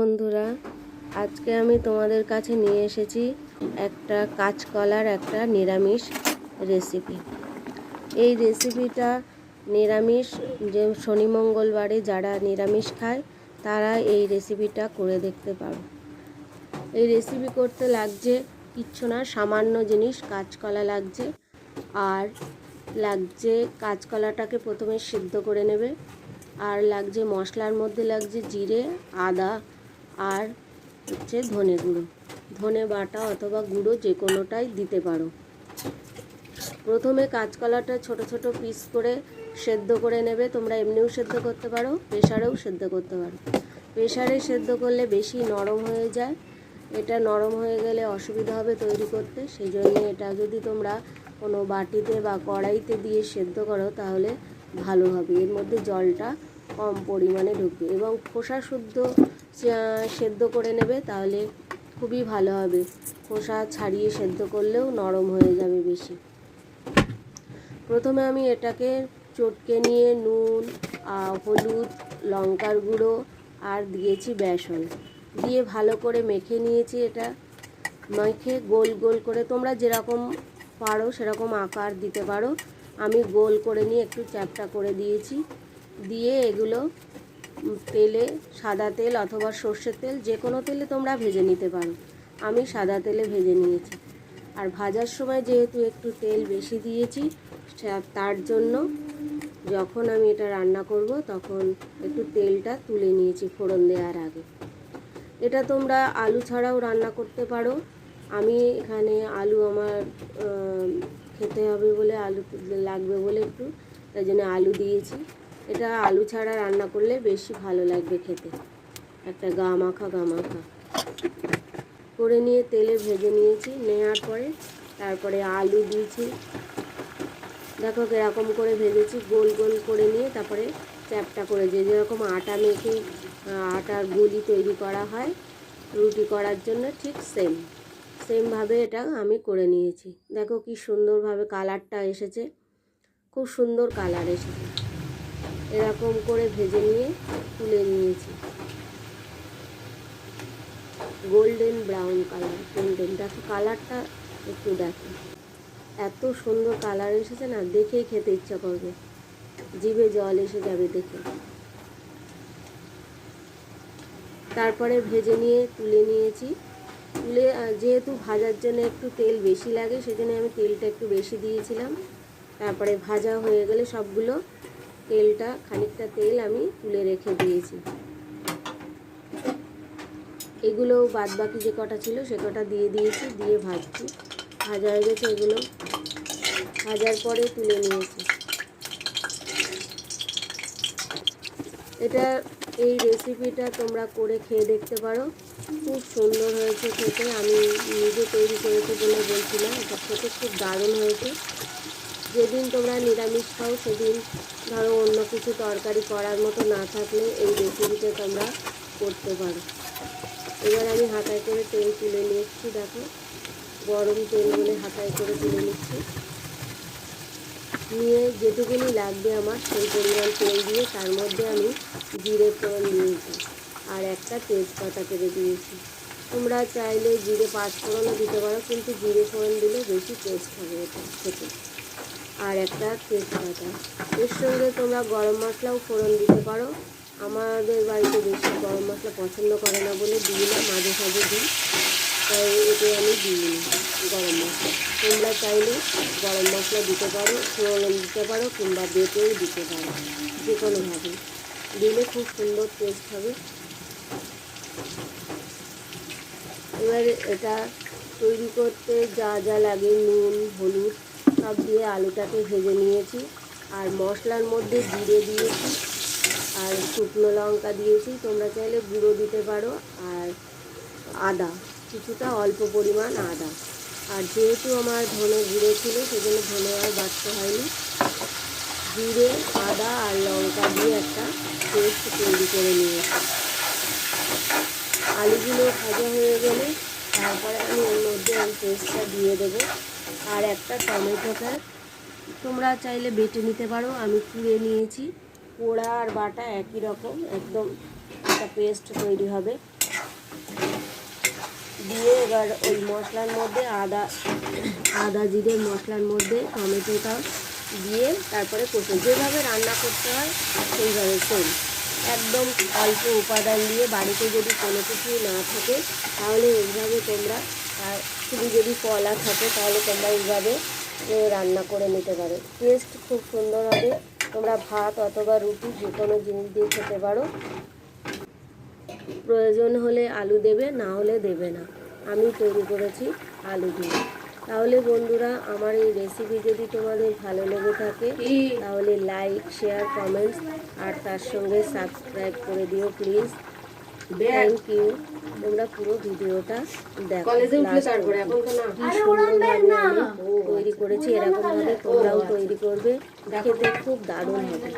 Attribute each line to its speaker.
Speaker 1: বন্ধুরা, আজকে আমি তোমাদের কাছে নিয়ে এসেছি একটা কাঁচকলার একটা নিরামিষ রেসিপি। এই রেসিপিটা নিরামিষ, যে শনি মঙ্গলবারে যারা নিরামিষ খায় তারা এই রেসিপিটা করে দেখতে পারো। এই রেসিপি করতে লাগছে কিচ্ছু না, সামান্য জিনিস। কাঁচকলা লাগছে, আর লাগছে কাঁচকলাটাকে প্রথমে সিদ্ধ করে নেবে, আর লাগছে মশলার মধ্যে লাগছে জিরে, আদা, আর হচ্ছে ধনে গুঁড়ো, ধনে বাটা অথবা গুঁড়ো যে কোনোটাই দিতে পারো। প্রথমে কাঁচকলাটা ছোট ছোট পিস করে সেদ্ধ করে নেবে। তোমরা এমনিও সেদ্ধ করতে পারো, প্রেসারেও সেদ্ধ করতে পারো। প্রেসারে সেদ্ধ করলে বেশি নরম হয়ে যায়, এটা নরম হয়ে গেলে অসুবিধা হবে তৈরি করতে। সেই জন্য এটা যদি তোমরা কোনো বাটিতে বা কড়াইতে দিয়ে সেদ্ধ করো তাহলে ভালো হবে। এর মধ্যে জলটা কম পরিমাণে ঢুকবে এবং খোসা শুদ্ধ সেদ্ধ করে নেবে, তাহলে খুবই ভালো হবে। খোসা ছাড়িয়ে সেদ্ধ করলেও নরম হয়ে যাবে বেশি। প্রথমে আমি এটাকে চটকে নিয়ে নুন, হলুদ, লঙ্কার গুঁড়ো আর দিয়েছি বেসন দিয়ে ভালো করে মেখে নিয়েছি। এটা মেখে গোল গোল করে তোমরা যেরকম পারো সেরকম আকার দিতে পারো। আমি গোল করে নিয়ে একটু চ্যাপ্টা করে দিয়েছি। দিয়ে এগুলো তেলে, সাদা তেল অথবা সর্ষের তেল, যে কোনো তেলে তোমরা ভেজে নিতে পারো। আমি সাদা তেলে ভেজে নিয়েছি। আর ভাজার সময় যেহেতু একটু তেল বেশি দিয়েছি, তার জন্য যখন আমি এটা রান্না করব তখন একটু তেলটা তুলে নিয়েছি ফোড়ন দেওয়ার আগে। এটা তোমরা আলু ছাড়াও রান্না করতে পারো। আমি এখানে আলু আমার খেতে হবে বলে, আলু লাগবে বলে একটু, তাই জন্য আলু দিয়েছি। এটা আলু ছাড়া রান্না করলে বেশি ভালো লাগবে খেতে, একটা গা মাখা করে নিয়ে তেলে ভেজে নিয়েছি। নেওয়ার পরে তারপরে আলু দিয়েছি। দেখো এরকম করে ভেজেছি, গোল গোল করে নিয়ে তারপরে চ্যাপটা করে, যেরকম আটা মেখে আটার গুলি তৈরি করা হয় রুটি করার জন্য, ঠিক সেমভাবে এটা আমি করে নিয়েছি। দেখো কি সুন্দরভাবে কালারটা এসেছে, খুব সুন্দর কালার এসেছে। এরকম করে ভেজে নিয়ে তুলে নিয়েছি, গোল্ডেন ব্রাউন কালার। দেখো কালারটা একটু দেখো, এত সুন্দর কালার এসেছে না, দেখেই খেতে ইচ্ছা করবে, জিভে জল এসে যাবে দেখে। তারপরে ভেজে নিয়ে তুলে নিয়েছি। তুলে যেহেতু ভাজার জন্য একটু তেল বেশি লাগে, সেজন্য আমি তেলটা একটু বেশি দিয়েছিলাম। তারপরে ভাজা হয়ে গেলে সবগুলো খানিকটা তেল আমি তুলে রেখে দিয়েছি। এগুলো বাদ বাকি যে কটা ছিল সে কটা দিয়ে দিয়েছি, দিয়ে ভাজছি। ভাজা হয়ে গেছে, এগুলো ভাজার পরে তুলে নিয়েছি। এই রেসিপিটা তোমরা করে খেয়ে দেখতে পারো, খুব সুন্দর হয়েছে খেতে। আমি নিজে তৈরি করেছি বলে বলছিলাম, এটা খেতে খুব দারুণ হয়েছে। যেদিন তোমরা নিরামিষ খাও সেদিন ধরো অন্য কিছু তরকারি করার মতো না থাকলে এই রেসিপিটা তোমরা করতে পারো। এবার আমি হাতায় করে তেল তুলে নিচ্ছি। দেখো গরম তেল বলে হাতায় করে তুলে নিচ্ছি। নিয়ে যেটুকুনি লাগবে আমার সেই পরিমাণ তেল দিয়ে তার মধ্যে আমি জিরে ফোড়ন দিয়েছি আর একটা তেজপাতা কেটে দিয়েছি। তোমরা চাইলে জিরে 5 ফোড়নও দিতে পারো, কিন্তু জিরে ফোড়ন দিলে বেশি টেস্ট হবে এটা খেতে। আর একটা তেজপাতা, এর সঙ্গে তোমরা গরম মশলাও ফোড়ন দিতে পারো। আমাদের বাড়িতে বেশি গরম মশলা পছন্দ করে না বলে দিই না, মাঝে সাঝে দিই, তাই এতে আমি দিইনি গরম মশলা। তোমরা চাইলে গরম মশলা দিতে পারো, ফোড়ন দিতে পারো, কিংবা বেটেও দিতে পারো, যে কোনোভাবে দিলে খুব সুন্দর টেস্ট হবে। এবার এটা তৈরি করতে যা যা লাগে, নুন, হলুদ সব দিয়ে আলুটাকে ভেজে নিয়েছি। আর মশলার মধ্যে জিরে দিয়েছি আর শুকনো লঙ্কা দিয়েছি, তোমরা চাইলে গুঁড়ো দিতে পারো, আর আদা কিছুটা, অল্প পরিমাণ আদা। আর যেহেতু আমার ধনে গুঁড়ো ছিল সেজন্য ধনে আর বাটতে হয়নি। জিরে, আদা আর লঙ্কা দিয়ে একটা পেস্ট তৈরি করে নিয়েছি। আলুগুলো ভাজা হয়ে গেলে তারপরে আমি ওর মধ্যে ওই পেস্টটা দিয়ে দেবো। আর একটা টমেটোটা তোমরা চাইলে বেটে নিতে পারো, আমি কুড়ে নিয়েছি। পোড়া আর বাটা একই রকম, একদম একটা পেস্ট তৈরি হবে। এবার ওই মশলার মধ্যে আদা জিরের মশলার মধ্যে টমেটোটা দিয়ে তারপরে কষে যেভাবে রান্না করতে হয় সেইভাবে সেম একদম অল্প উপাদান দিয়ে বাড়িতে যদি কোনো কিছুই না থাকে তাহলে এইভাবে তোমরা শুধু যদি কলা থাকে তাহলে তোমরা এইভাবে রান্না করে নিতে পারো। টেস্ট খুব সুন্দর হবে। তোমরা ভাত অথবা রুটি যে কোনো জিনিস দিয়ে খেতে পারো। প্রয়োজন হলে আলু দেবে, না হলে দেবে না। আমি তৈরি করেছি আলু দিয়ে। তাহলে বন্ধুরা, আমার এই রেসিপি যদি তোমাদের ভালো লেগে থাকে তাহলে লাইক, শেয়ার, কমেন্টস আর তার সঙ্গে সাবস্ক্রাইব করে দিও প্লিজ। Thank you. তোমরা পুরো ভিডিওটা দেখো। কি সুন্দরভাবে আমি তৈরি করেছি, এরকমভাবে তোমরাও তৈরি করবে, খেতে খুব দারুণ হবে।